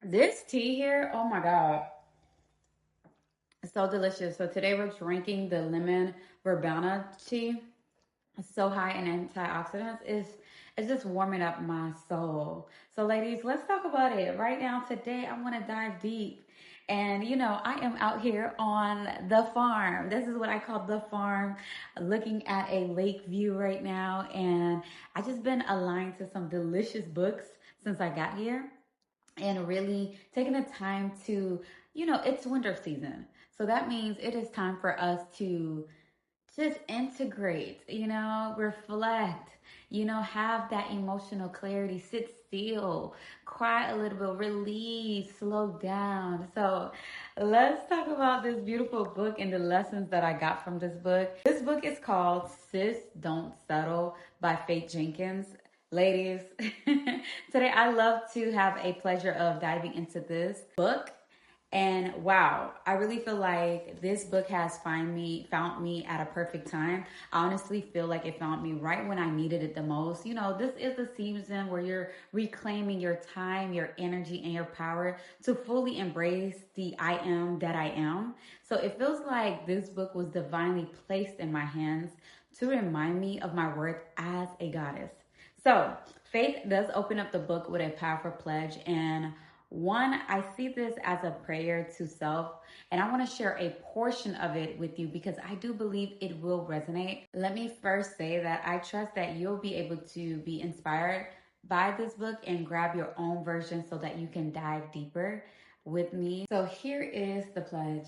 This tea here, oh my God, it's so delicious. So today we're drinking the lemon verbena tea. It's so high in antioxidants. It's just warming up my soul. So ladies, let's talk about it. Right now, today, I want to dive deep. And I am out here on the farm. This is what I call the farm, looking at a lake view right now. And I just been aligned to some delicious books since I got here and really taking the time to, it's winter season. So that means it is time for us to just integrate, reflect, have that emotional clarity, sit still, cry a little bit, release, slow down. So let's talk about this beautiful book and the lessons that I got from this book. This book is called Sis Don't Settle by Faith Jenkins. Ladies, today I love to have a pleasure of diving into this book. And wow, I really feel like this book has found me at a perfect time. I honestly feel like it found me right when I needed it the most. This is the season where you're reclaiming your time, your energy, and your power to fully embrace the I am that I am. So it feels like this book was divinely placed in my hands to remind me of my worth as a goddess. So Faith does open up the book with a powerful pledge, and one, I see this as a prayer to self, and I want to share a portion of it with you because I do believe it will resonate. Let me first say that I trust that you'll be able to be inspired by this book and grab your own version so that you can dive deeper with me. So here is the pledge.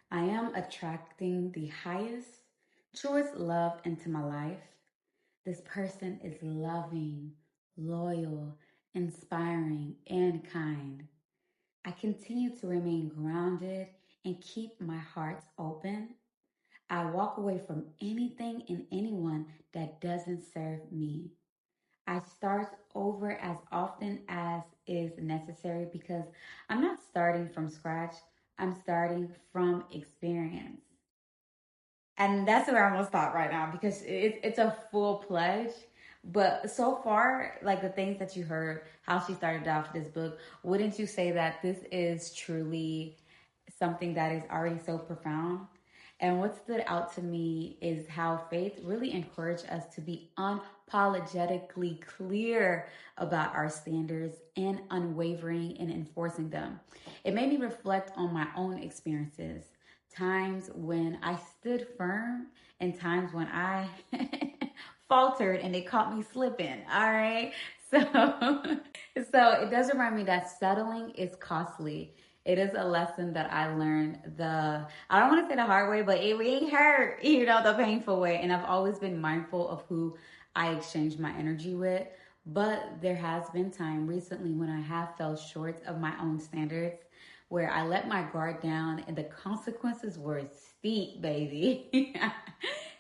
I am attracting the highest, truest love into my life. This person is loving, loyal, inspiring, and kind. I continue to remain grounded and keep my heart open. I walk away from anything and anyone that doesn't serve me. I start over as often as is necessary because I'm not starting from scratch. I'm starting from experience. And that's where I'm gonna stop right now because it's a full pledge. But so far, like the things that you heard, how she started off this book, wouldn't you say that this is truly something that is already so profound? And what stood out to me is how Faith really encouraged us to be unapologetically clear about our standards and unwavering in enforcing them. It made me reflect on my own experiences, times when I stood firm and times when I faltered and they caught me slipping. All right. So, so it does remind me that settling is costly. It is a lesson that I learned I don't want to say the hard way, but it really hurt, the painful way. And I've always been mindful of who I exchange my energy with. But there has been time recently when I have fell short of my own standards, where I let my guard down and the consequences were steep, baby.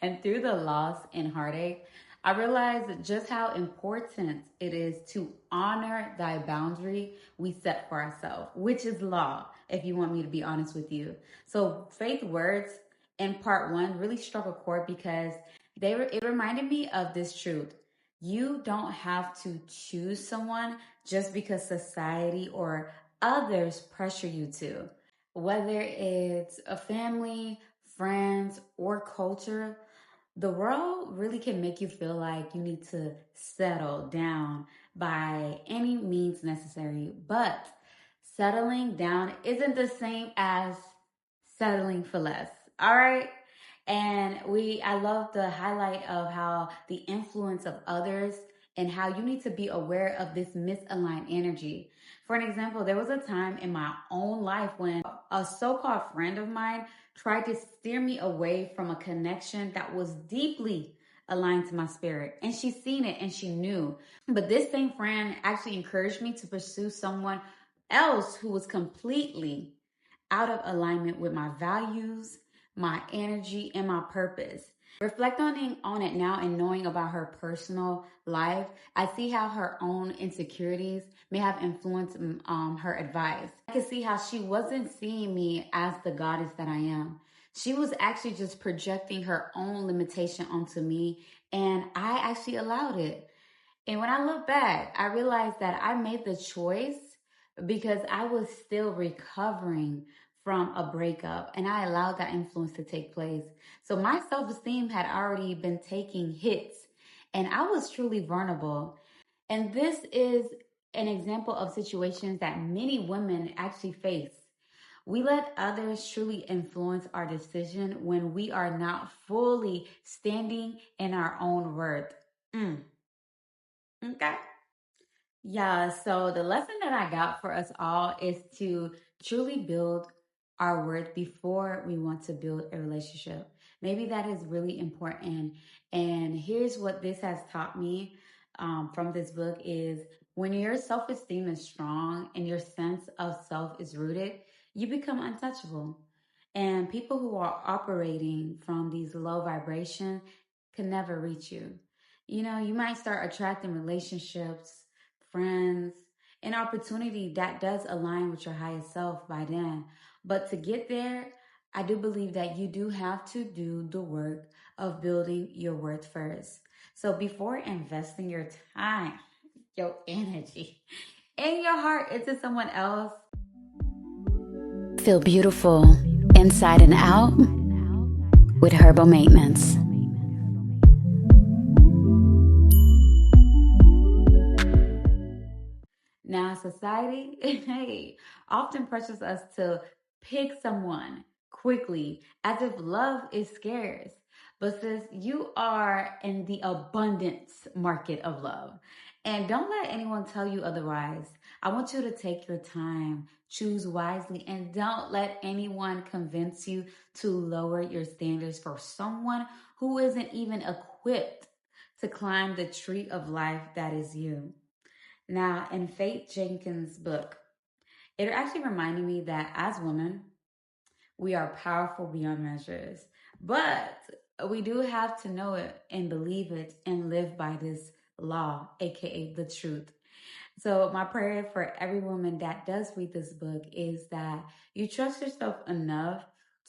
And through the loss and heartache, I realized just how important it is to honor thy boundary we set for ourselves, which is law, if you want me to be honest with you. So Faith words in part one really struck a chord because it reminded me of this truth. You don't have to choose someone just because society or others pressure you to. Whether it's a family, friends, or culture, the world really can make you feel like you need to settle down by any means necessary. But settling down isn't the same as settling for less. All right. And I love the highlight of how the influence of others and how you need to be aware of this misaligned energy. For an example, there was a time in my own life when a so-called friend of mine tried to steer me away from a connection that was deeply aligned to my spirit. And she seen it and she knew. But this same friend actually encouraged me to pursue someone else who was completely out of alignment with my values, my energy, and my purpose. Reflecting on it now and knowing about her personal life, I see how her own insecurities may have influenced her advice. I can see how she wasn't seeing me as the goddess that I am. She was actually just projecting her own limitation onto me, and I actually allowed it. And when I look back, I realized that I made the choice because I was still recovering from a breakup and I allowed that influence to take place. So my self esteem had already been taking hits and I was truly vulnerable. And this is an example of situations that many women actually face. We let others truly influence our decision when we are not fully standing in our own worth. Okay. Yeah, so the lesson that I got for us all is to truly build our worth before we want to build a relationship. Maybe that is really important. And here's what this has taught me from this book is when your self-esteem is strong and your sense of self is rooted, you become untouchable. And people who are operating from these low vibrations can never reach you. You know, you might start attracting relationships, friends, an opportunity that does align with your highest self by then. But to get there, I do believe that you do have to do the work of building your worth first. So before investing your time, your energy, and your heart into someone else, feel beautiful inside and out with herbal maintenance. Now, society, hey, often pressures us to pick someone quickly as if love is scarce. But sis, you are in the abundance market of love. And don't let anyone tell you otherwise. I want you to take your time, choose wisely, and don't let anyone convince you to lower your standards for someone who isn't even equipped to climb the tree of life that is you. Now, in Faith Jenkins' book, it actually reminded me that as women, we are powerful beyond measures, but we do have to know it and believe it and live by this law, aka the truth. So, my prayer for every woman that does read this book is that you trust yourself enough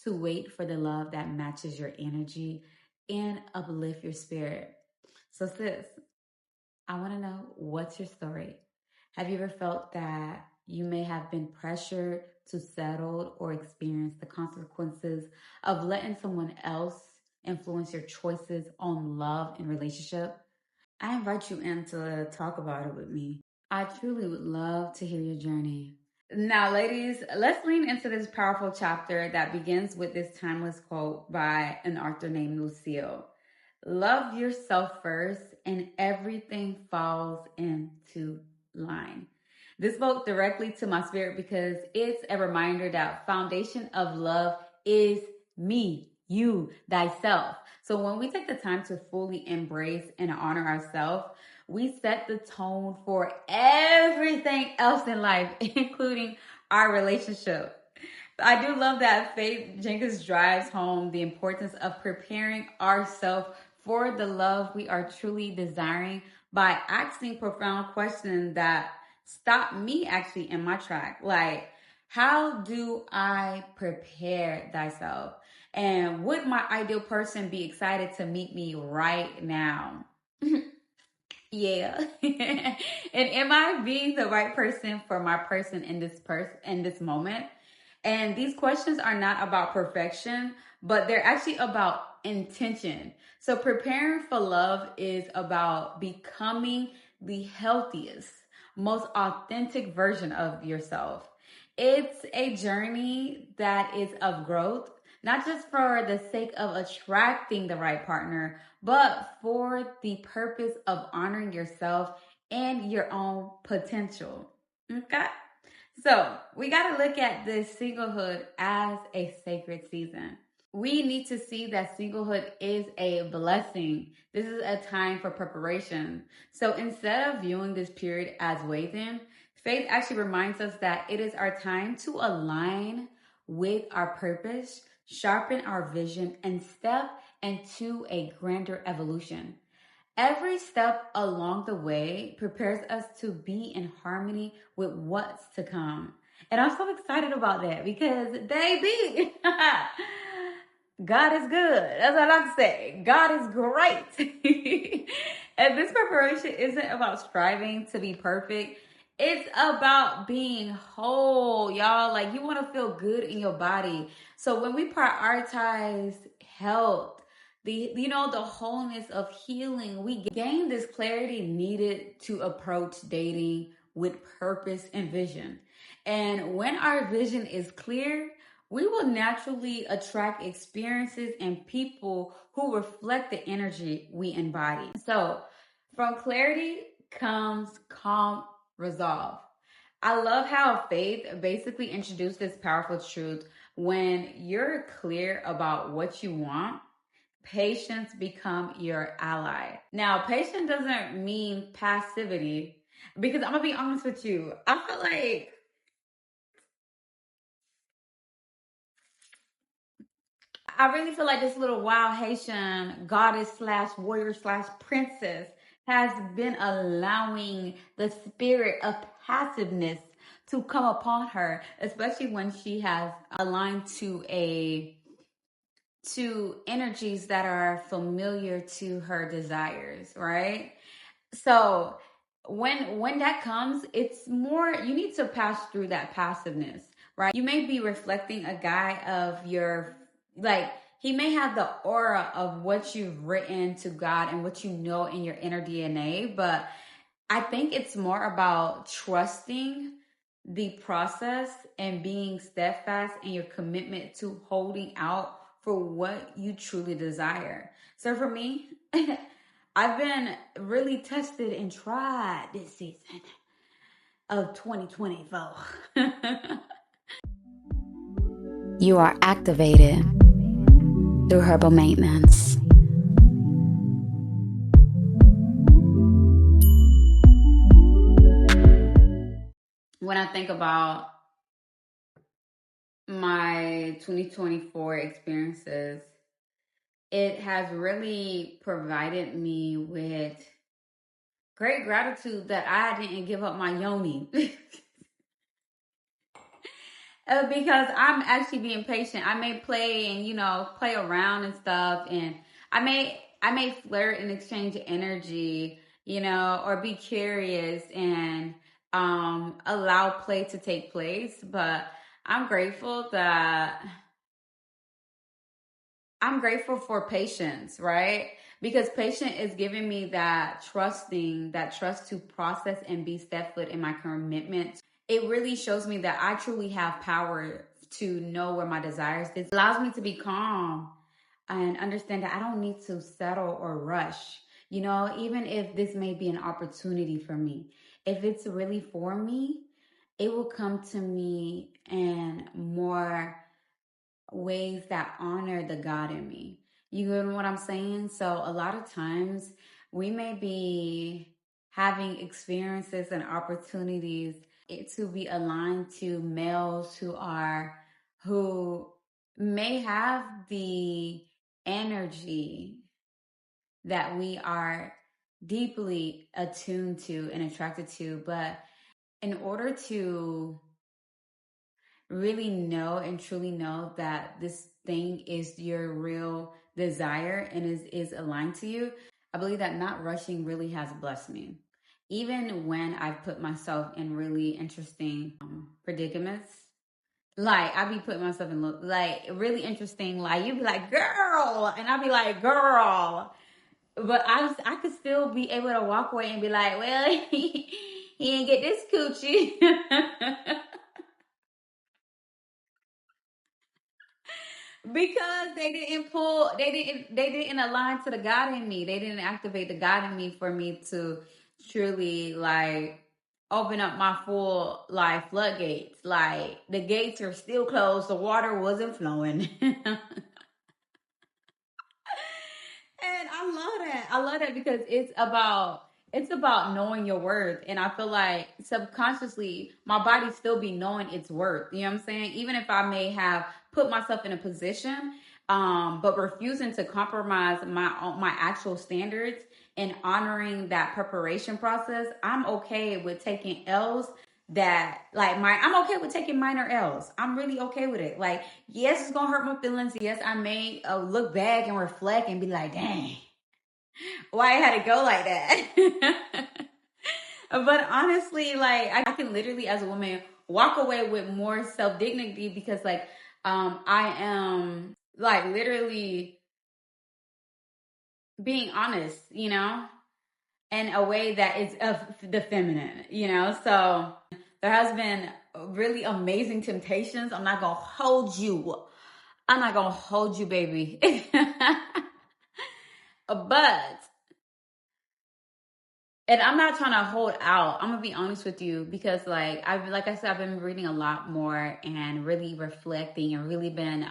to wait for the love that matches your energy and uplift your spirit. So, sis, I want to know, what's your story? Have you ever felt that you may have been pressured to settle or experience the consequences of letting someone else influence your choices on love and relationship? I invite you in to talk about it with me. I truly would love to hear your journey. Now, ladies, let's lean into this powerful chapter that begins with this timeless quote by an author named Lucille. Love yourself first, and everything falls into line. This spoke directly to my spirit because it's a reminder that foundation of love is me, you, thyself. So when we take the time to fully embrace and honor ourselves, we set the tone for everything else in life, including our relationship. I do love that Faith Jenkins drives home the importance of preparing ourselves for the love we are truly desiring by asking profound questions that stop me actually in my track. Like, how do I prepare thyself? And would my ideal person be excited to meet me right now? Yeah. And am I being the right person for my person in this moment? And these questions are not about perfection, but they're actually about intention. So preparing for love is about becoming the healthiest, most authentic version of yourself. It's a journey that is of growth, not just for the sake of attracting the right partner, but for the purpose of honoring yourself and your own potential. Okay? So we got to look at this singlehood as a sacred season. We need to see that singlehood is a blessing. This is a time for preparation. So instead of viewing this period as waiting, Faith actually reminds us that it is our time to align with our purpose, sharpen our vision, and step into a grander evolution. Every step along the way prepares us to be in harmony with what's to come. And I'm so excited about that because, baby, God is good. That's all I can say. God is great. And this preparation isn't about striving to be perfect. It's about being whole, y'all. Like, you want to feel good in your body. So when we prioritize health, the wholeness of healing, we gain this clarity needed to approach dating with purpose and vision. And when our vision is clear, we will naturally attract experiences and people who reflect the energy we embody. So, from clarity comes calm resolve. I love how Faith basically introduced this powerful truth. When you're clear about what you want, patience become your ally. Now, patience doesn't mean passivity, because I'm gonna be honest with you. I really feel like this little wild Haitian goddess slash warrior slash princess has been allowing the spirit of passiveness to come upon her, especially when she has aligned to energies that are familiar to her desires, right? So when that comes, it's more, you need to pass through that passiveness, right? You may be reflecting a guy of your, like, he may have the aura of what you've written to God and what you know in your inner DNA, but I think it's more about trusting the process and being steadfast in your commitment to holding out for what you truly desire. So for me, I've been really tested and tried this season of 2024. You are activated through herbal maintenance. When I think about my 2024 experiences, it has really provided me with great gratitude that I didn't give up my Yoni. Because I'm actually being patient. I may play and, play around and stuff. And I may flirt and exchange energy, or be curious and allow play to take place. But I'm grateful for patience, right? Because patience is giving me that trust to process and be steadfast in my commitment. It really shows me that I truly have power to know where my desires is. It allows me to be calm and understand that I don't need to settle or rush. Even if this may be an opportunity for me, if it's really for me, it will come to me in more ways that honor the God in me. You know what I'm saying? So a lot of times we may be having experiences and opportunities to be aligned to males who may have the energy that we are deeply attuned to and attracted to. But in order to really know and truly know that this thing is your real desire and is aligned to you, I believe that not rushing really has blessed me. Even when I've put myself in really interesting predicaments, like I be putting myself in like really interesting, like you'd be like, girl, and I'd be like, girl. But I could still be able to walk away and be like, well, he didn't get this coochie. Because they didn't align to the God in me. They didn't activate the God in me for me to truly like open up my full life floodgates. Like the gates are still closed, the water wasn't flowing. And I love that. I love that because it's about knowing your worth. And I feel like subconsciously my body still be knowing its worth. You know what I'm saying? Even if I may have put myself in a position, but refusing to compromise my actual standards and honoring that preparation process, I'm okay with taking L's I'm okay with taking minor L's. I'm really okay with it. Like, yes, it's gonna hurt my feelings. Yes, I may look back and reflect and be like, dang, why I had to go like that. But honestly, like I can literally as a woman walk away with more self-dignity because like I am like literally being honest, you know, in a way that is of the feminine, you know. So there has been really amazing temptations. I'm not gonna hold you. I'm not gonna hold you, baby. But and I'm not trying to hold out. I'm gonna be honest with you because like I said, I've been reading a lot more and really reflecting and really been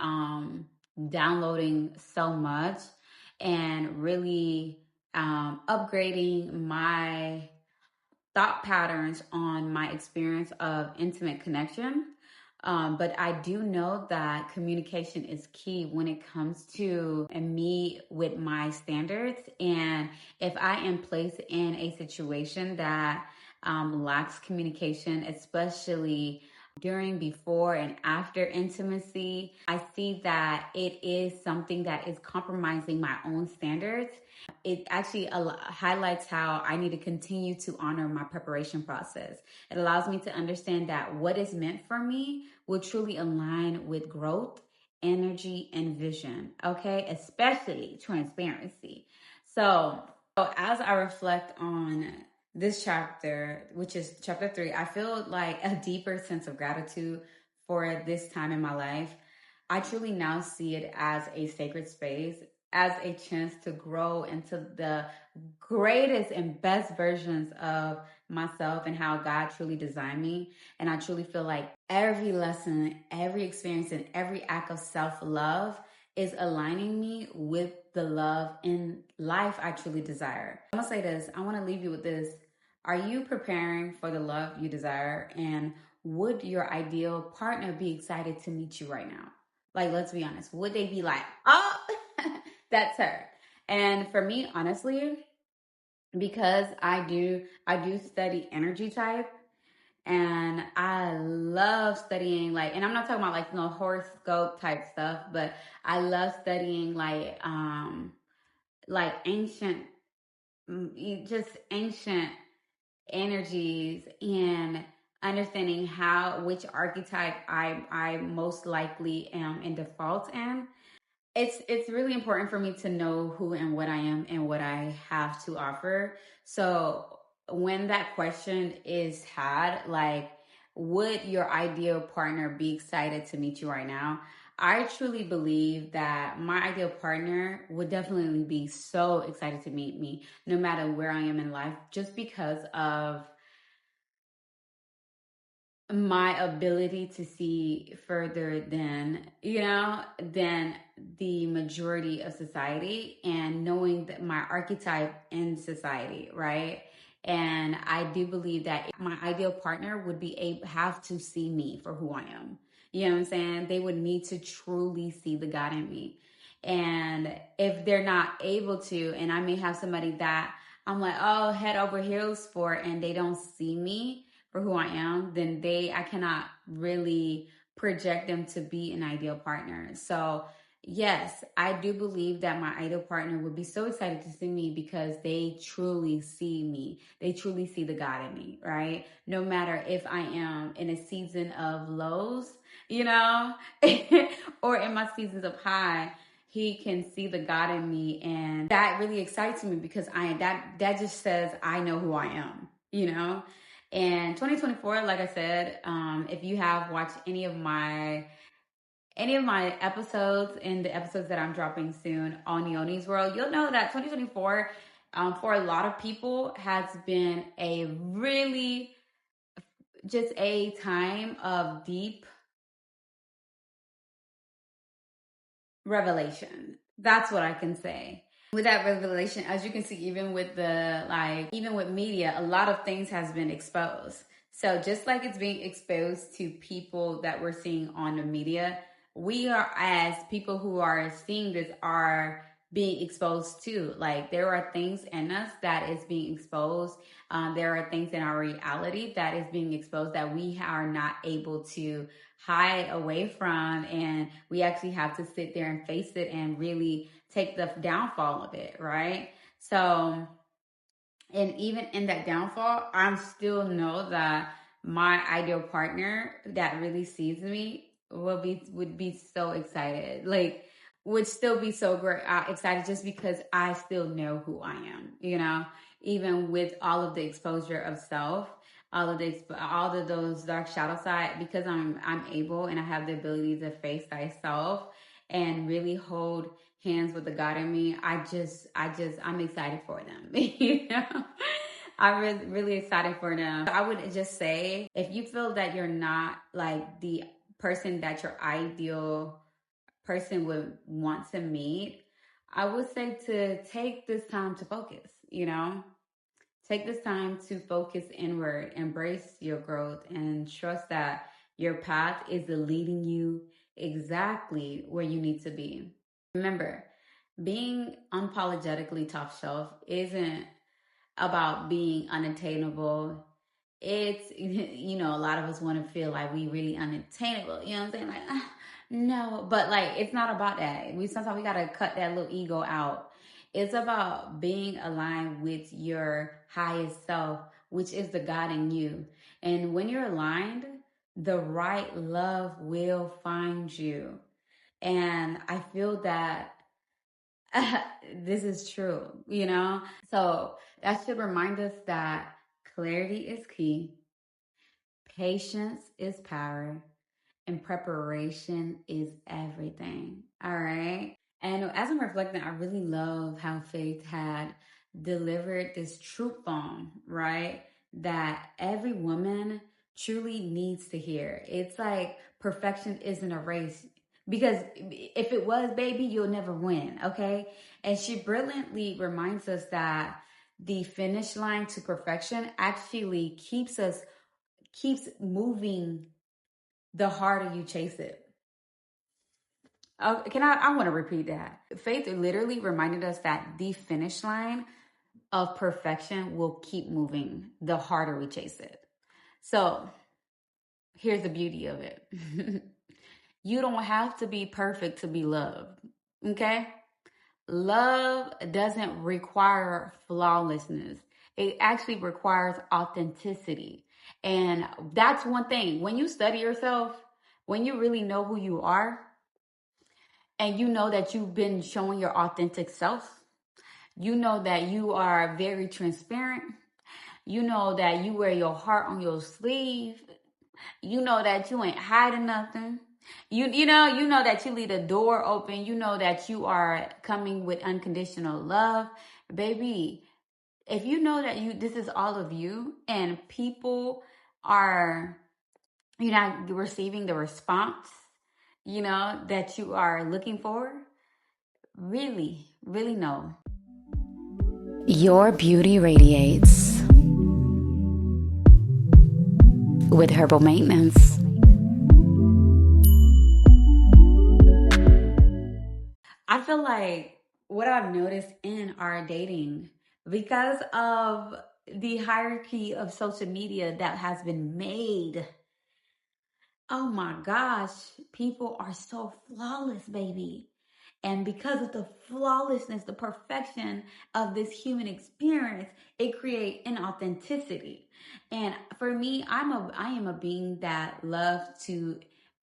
downloading so much and really upgrading my thought patterns on my experience of intimate connection. But I do know that communication is key when it comes to me with my standards. And if I am placed in a situation that lacks communication, especially during, before, and after intimacy, I see that it is something that is compromising my own standards. It actually highlights how I need to continue to honor my preparation process. It allows me to understand that what is meant for me will truly align with growth, energy, and vision. Okay, especially transparency. So as I reflect on this chapter, which is chapter 3, I feel like a deeper sense of gratitude for this time in my life. I truly now see it as a sacred space, as a chance to grow into the greatest and best versions of myself and how God truly designed me. And I truly feel like every lesson, every experience, and every act of self love is aligning me with the love in life I truly desire. I'm gonna say this, I wanna leave you with this. Are you preparing for the love you desire? And would your ideal partner be excited to meet you right now? Like, let's be honest. Would they be like, oh, that's her? And for me, honestly, because I do study energy type, and I love studying like, and I'm not talking about like no horoscope type stuff, but I love studying like ancient, just ancient energies and understanding how which archetype I most likely am in default in. It's really important for me to know who and what I am and what I have to offer. So when that question is had, like, would your ideal partner be excited to meet you right now? I truly believe that my ideal partner would definitely be so excited to meet me, no matter where I am in life, just because of my ability to see further than than the majority of society, and knowing that my archetype in society, right? And I do believe that my ideal partner would be able have to see me for who I am. You know what I'm saying? They would need to truly see the God in me. And if they're not able to, and I may have somebody that I'm like, oh, head over heels for, and they don't see me for who I am, then I cannot really project them to be an ideal partner. So yes, I do believe that my ideal partner would be so excited to see me because they truly see me. They truly see the God in me, right? No matter if I am in a season of lows, you know, or in my seasons of high, he can see the God in me, and that really excites me because that just says I know who I am, you know. And 2024, like I said, if you have watched any of my episodes and the episodes that I'm dropping soon on Yoni's World, you'll know that 2024, for a lot of people, has been a really just a time of deep revelation. That's what I can say. With that revelation, as you can see, even with media, a lot of things has been exposed. So just like it's being exposed to people that we're seeing on the media, we are, as people who are seeing this, are being exposed to. Like, there are things in us that is being exposed. There are things in our reality that is being exposed that we are not able to hide away from, and we actually have to sit there and face it and really take the downfall of it, right? So And even in that downfall, I still know that my ideal partner that really sees me would be so excited. Like, would still be so great, excited, just because I still know who I am, you know, even with all of the exposure of self, all of those dark shadow side, because I'm able and I have the ability to face thyself and really hold hands with the God in me. I'm excited for them. You know, I'm really excited for them. I would just say, if you feel that you're not like the person that your ideal person would want to meet, I would say to take this time to focus, you know? Take this time to focus inward, embrace your growth, and trust that your path is leading you exactly where you need to be. Remember, being unapologetically top shelf isn't about being unattainable. It's, you know, a lot of us want to feel like we really unattainable. You know what I'm saying? Like, no, but like, it's not about that. Sometimes we got to cut that little ego out. It's about being aligned with your highest self, which is the God in you. And when you're aligned, the right love will find you. And I feel that this is true, you know? So that should remind us that clarity is key, patience is power, and preparation is everything. All right. And as I'm reflecting, I really love how Faith had delivered this truth bomb, right? That every woman truly needs to hear. It's like perfection isn't a race. Because if it was, baby, you'll never win. Okay. And she brilliantly reminds us that the finish line to perfection actually keeps moving the harder you chase it. I want to repeat that. Faith literally reminded us that the finish line of perfection will keep moving the harder we chase it. So here's the beauty of it. You don't have to be perfect to be loved. Okay? Love doesn't require flawlessness. It actually requires authenticity. And that's one thing. When you study yourself, when you really know who you are, and you know that you've been showing your authentic self, you know that you are very transparent, you know that you wear your heart on your sleeve, you know that you ain't hiding nothing. You know that you leave the door open. You know that you are coming with unconditional love. Baby, if you know that this is all of you, and people are, you're not receiving the response, that you are looking for, really, really know. Your beauty radiates with herbal maintenance. I feel like what I've noticed in our dating, because of the hierarchy of social media that has been made, oh my gosh, people are so flawless, baby. And because of the flawlessness, the perfection of this human experience, it creates inauthenticity. And for me, I am a being that loves to,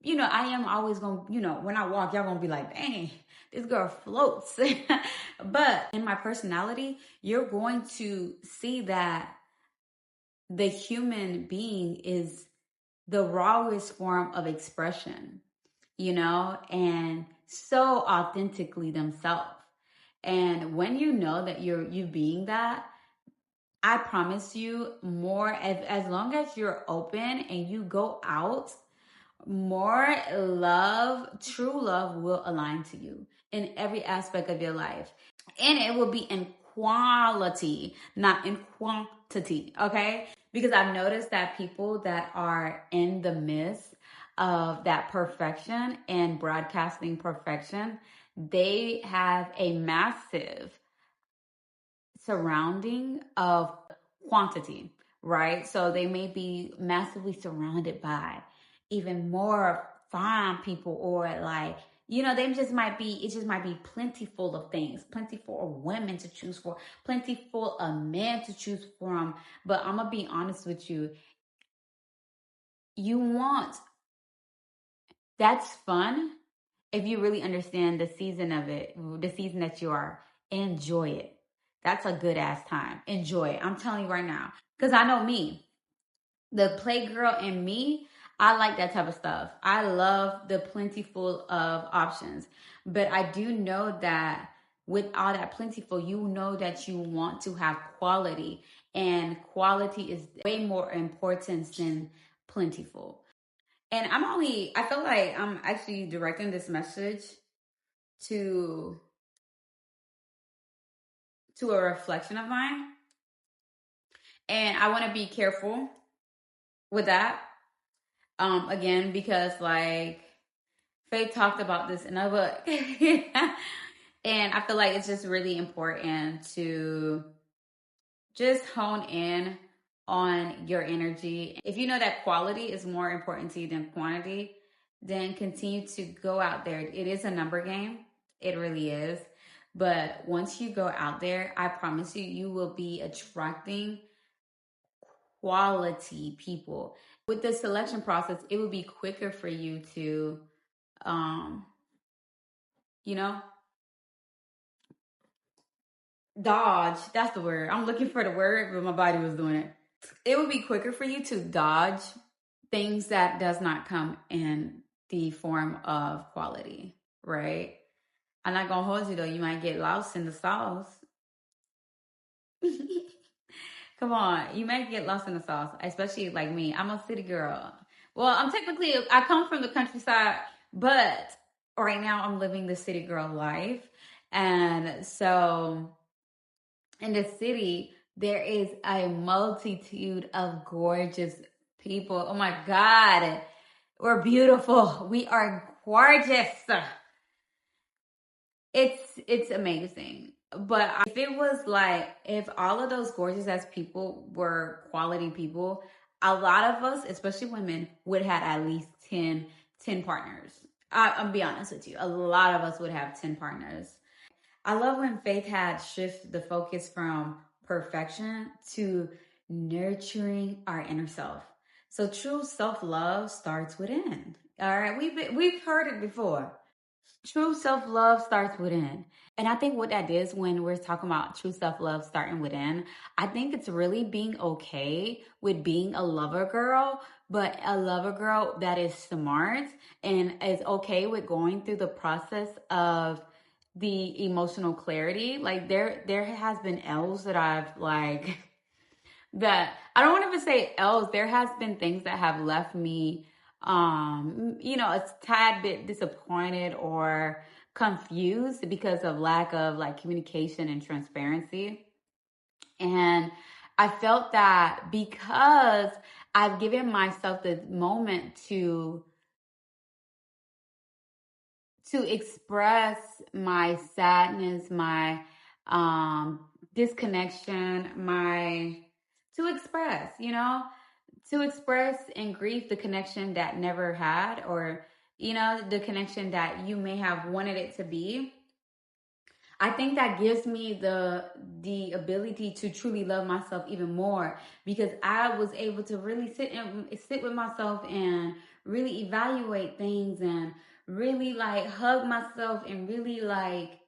I am always going to, when I walk, y'all going to be like, dang, this girl floats. But in my personality, you're going to see that the human being is the rawest form of expression, and so authentically themselves. And when you know that you being that, I promise you, more as long as you're open and you go out, more love, true love will align to you in every aspect of your life. And it will be in quality, not in quantity, okay? Because I've noticed that people that are in the midst of that perfection and broadcasting perfection, they have a massive surrounding of quantity, right? So they may be massively surrounded by even more fine people, or like, You know, it just might be plentiful of things, plentiful of women to choose for, plentiful of men to choose from. But I'm gonna be honest with you. That's fun if you really understand the season of it, the season that you are. Enjoy it. That's a good ass time. Enjoy it. I'm telling you right now. Because I know me, the playgirl in me, I like that type of stuff. I love the plentiful of options. But I do know that with all that plentiful, you know that you want to have quality. And quality is way more important than plentiful. And I feel like I'm actually directing this message to a reflection of mine. And I want to be careful with that. Again, because like Faith talked about this in a book. And I feel like it's just really important to just hone in on your energy. If you know that quality is more important to you than quantity, then continue to go out there. It is a number game. It really is. But once you go out there, I promise you, you will be attracting quality people. With the selection process, it will be quicker for you to, you know, dodge. That's the word. I'm looking for the word, but my body was doing it. It would be quicker for you to dodge things that does not come in the form of quality, right? I'm not gonna hold you though. You might get lost in the sauce. Come on, you might get lost in the sauce, especially like me. I'm a city girl. Well, I come from the countryside, but right now I'm living the city girl life. And so in the city, there is a multitude of gorgeous people. Oh my God. We're beautiful. We are gorgeous. It's amazing. But if all of those gorgeous ass people were quality people, a lot of us, especially women, would have at least 10 partners. I'll be honest with you. A lot of us would have 10 partners. I love when Faith had shifted the focus from perfection to nurturing our inner self. So true self-love starts within. All right, we've heard it before. True self-love starts within. And I think what that is when we're talking about true self-love starting within, I think it's really being okay with being a lover girl, but a lover girl that is smart and is okay with going through the process of the emotional clarity. Like there has been L's that I've like that I don't want to even say L's. There has been things that have left me a tad bit disappointed or confused because of lack of like communication and transparency. And I felt that because I've given myself the moment to express my sadness, my disconnection, to express and grieve the connection that never had, or the connection that you may have wanted it to be. I think that gives me the ability to truly love myself even more, because I was able to really sit with myself and really evaluate things and really like hug myself and really like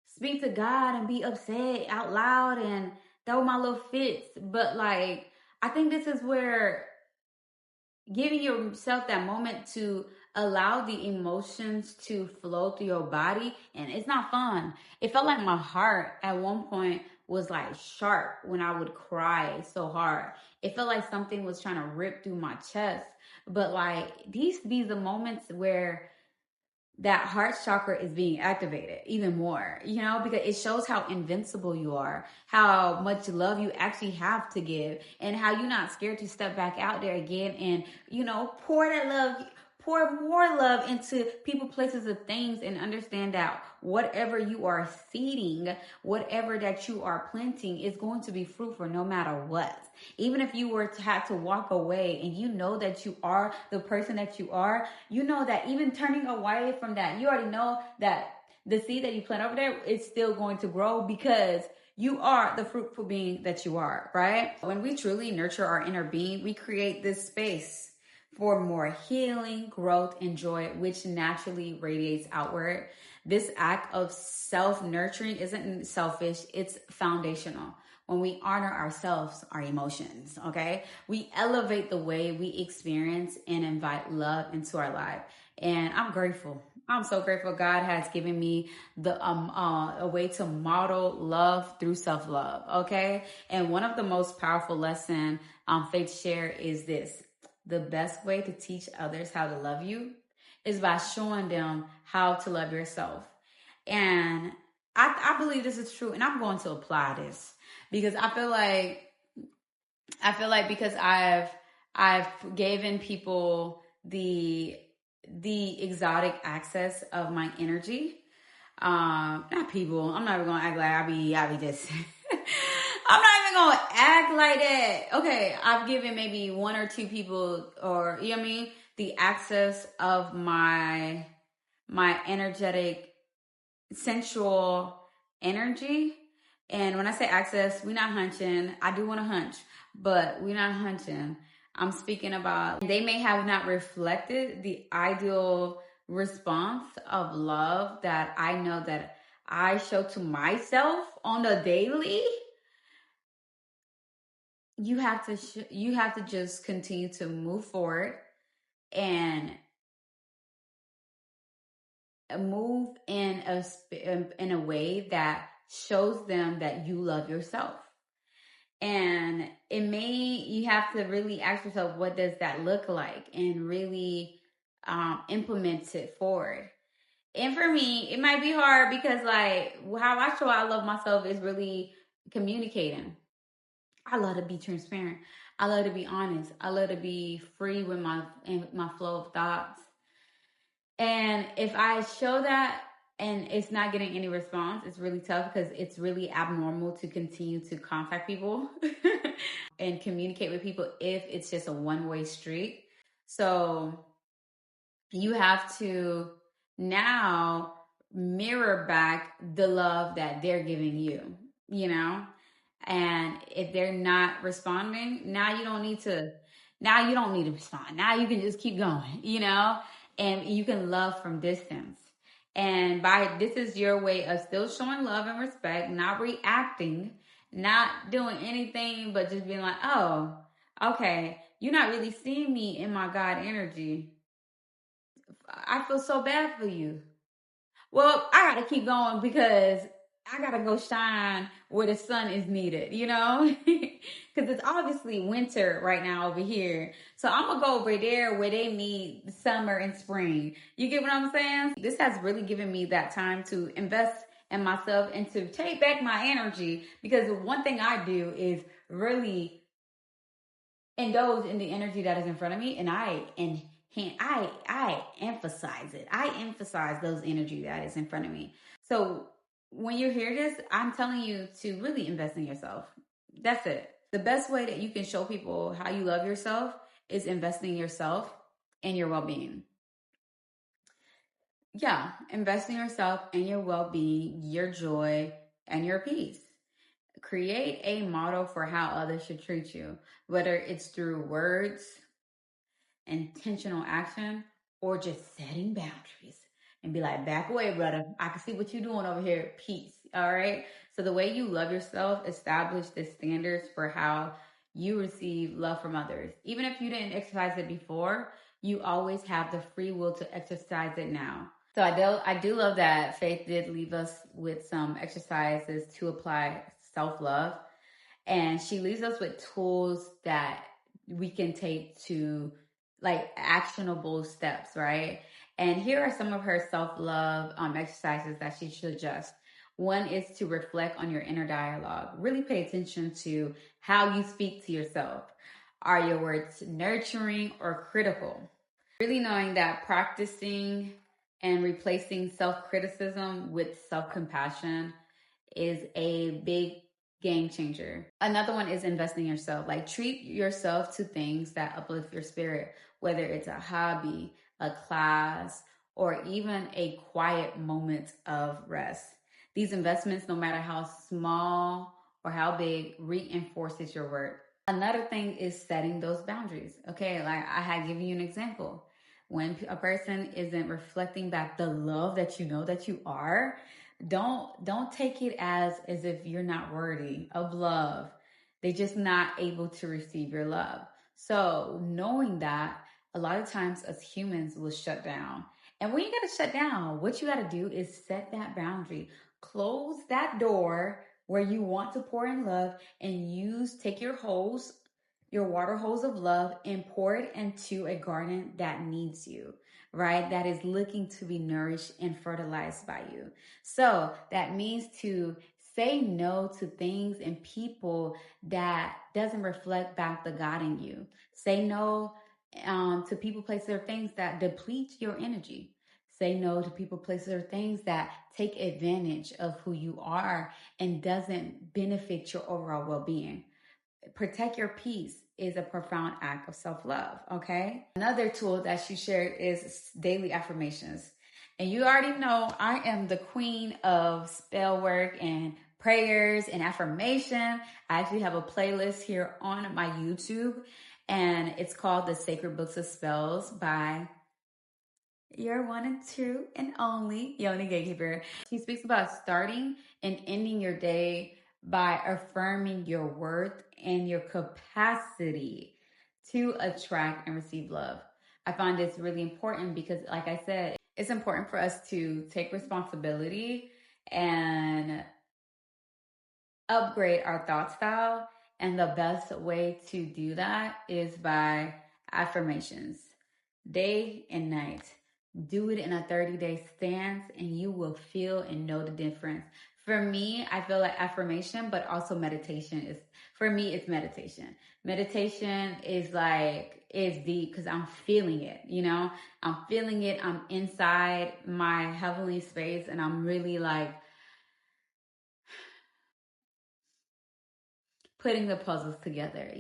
speak to God and be upset out loud and throw my little fits. But like, I think this is where giving yourself that moment to allow the emotions to flow through your body, and it's not fun. It felt like my heart at one point was like sharp when I would cry so hard. It felt like something was trying to rip through my chest. But like these be the moments where that heart chakra is being activated even more, because it shows how invincible you are, how much love you actually have to give, and how you're not scared to step back out there again and, pour that love, Pour more love into people, places, and things, and understand that whatever you are seeding, whatever that you are planting is going to be fruitful no matter what. Even if you were to have to walk away and you know that you are the person that you are, you know that even turning away from that, you already know that the seed that you plant over there is still going to grow because you are the fruitful being that you are, right? When we truly nurture our inner being, we create this space for more healing, growth, and joy, which naturally radiates outward. This act of self-nurturing isn't selfish, it's foundational. When we honor ourselves, our emotions, okay? We elevate the way we experience and invite love into our life. And I'm grateful. I'm so grateful God has given me a way to model love through self-love, okay? And one of the most powerful lessons Faith share is this. The best way to teach others how to love you is by showing them how to love yourself. And I believe this is true, and I'm going to apply this because I feel like because I've given people the exotic access of my energy. Not people. I'm not even gonna act like I be just I'm not even gonna act like that. Okay, I've given maybe one or two people, or you know what I mean, the access of my energetic, sensual energy. And when I say access, we're not hunching. I do want to hunch, but we're not hunching. I'm speaking about they may have not reflected the ideal response of love that I know that I show to myself on the daily. You have to just continue to move forward and move in a way that shows them that you love yourself. And you have to really ask yourself, what does that look like, and really implement it forward. And for me, it might be hard because like how I show I love myself is really communicating. I love to be transparent. I love to be honest. I love to be free with my flow of thoughts. And if I show that and it's not getting any response, it's really tough because it's really abnormal to continue to contact people and communicate with people if it's just a one-way street. So you have to now mirror back the love that they're giving you, you know? And if they're not responding, now you don't need to respond. Now you can just keep going, you know? And you can love from distance. And this is your way of still showing love and respect, not reacting, not doing anything but just being like, oh, okay, you're not really seeing me in my God energy. I feel so bad for you. Well, I gotta keep going because I gotta go shine where the sun is needed, you know? Because it's obviously winter right now over here. So I'm gonna go over there where they need summer and spring. You get what I'm saying? This has really given me that time to invest in myself and to take back my energy, because one thing I do is really indulge in the energy that is in front of me, and I emphasize it. I emphasize those energy that is in front of me. So when you hear this, I'm telling you to really invest in yourself. That's it. The best way that you can show people how you love yourself is investing in yourself and your well-being. Yeah, invest in yourself and your well-being, your joy, and your peace. Create a model for how others should treat you, whether it's through words, intentional action, or just setting boundaries and be like, back away, brother. I can see what you're doing over here. Peace. All right. So the way you love yourself, establish the standards for how you receive love from others. Even if you didn't exercise it before, you always have the free will to exercise it now. So I do love that Faith did leave us with some exercises to apply self-love. And she leaves us with tools that we can take to like actionable steps, right? And here are some of her self-love exercises that she suggests. One is to reflect on your inner dialogue. Really pay attention to how you speak to yourself. Are your words nurturing or critical? Really knowing that practicing and replacing self-criticism with self-compassion is a big game changer. Another one is investing in yourself. Like, treat yourself to things that uplift your spirit, whether it's a hobby, a class, or even a quiet moment of rest. These investments, no matter how small or how big, reinforces your worth. Another thing is setting those boundaries. Okay, like I had given you an example. When a person isn't reflecting back the love that you know that you are, don't take it as if you're not worthy of love. They're just not able to receive your love. So knowing that, a lot of times us humans will shut down. And when you gotta shut down, what you gotta do is set that boundary. Close that door where you want to pour in love, and take your hose, your water hose of love, and pour it into a garden that needs you, right? That is looking to be nourished and fertilized by you. So that means to say no to things and people that doesn't reflect back the God in you. Say no to people, places, or things that deplete your energy. Say no to people, places, or things that take advantage of who you are and doesn't benefit your overall well-being. Protect your peace is a profound act of self-love, okay? Another tool that she shared is daily affirmations. And you already know I am the queen of spell work and prayers and affirmation. I actually have a playlist here on my YouTube, and it's called The Sacred Books of Spells by your one and true and only Yoni Gatekeeper. She speaks about starting and ending your day by affirming your worth and your capacity to attract and receive love. I find this really important because, like I said, it's important for us to take responsibility and upgrade our thought style. And the best way to do that is by affirmations, day and night. Do it in a 30-day stance, and you will feel and know the difference. For me, I feel like affirmation, but also meditation is, for me, it's meditation. Meditation is deep because I'm feeling it, I'm feeling it. I'm inside my heavenly space, and I'm really like putting the puzzles together.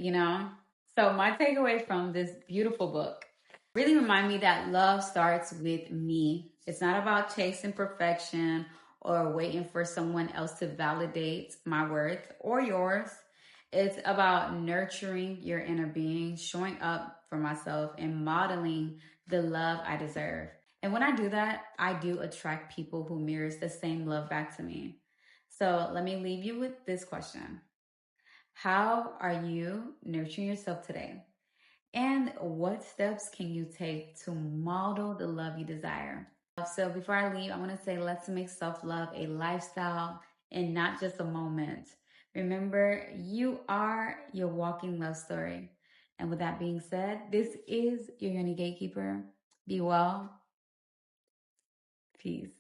So my takeaway from this beautiful book really remind me that love starts with me. It's not about chasing perfection or waiting for someone else to validate my worth or yours. It's about nurturing your inner being, showing up for myself, and modeling the love I deserve. And when I do that, I do attract people who mirrors the same love back to me. So let me leave you with this question. How are you nurturing yourself today? And what steps can you take to model the love you desire? So before I leave, I want to say, let's make self-love a lifestyle and not just a moment. Remember, you are your walking love story. And with that being said, this is your Yoni Gatekeeper. Be well. Peace.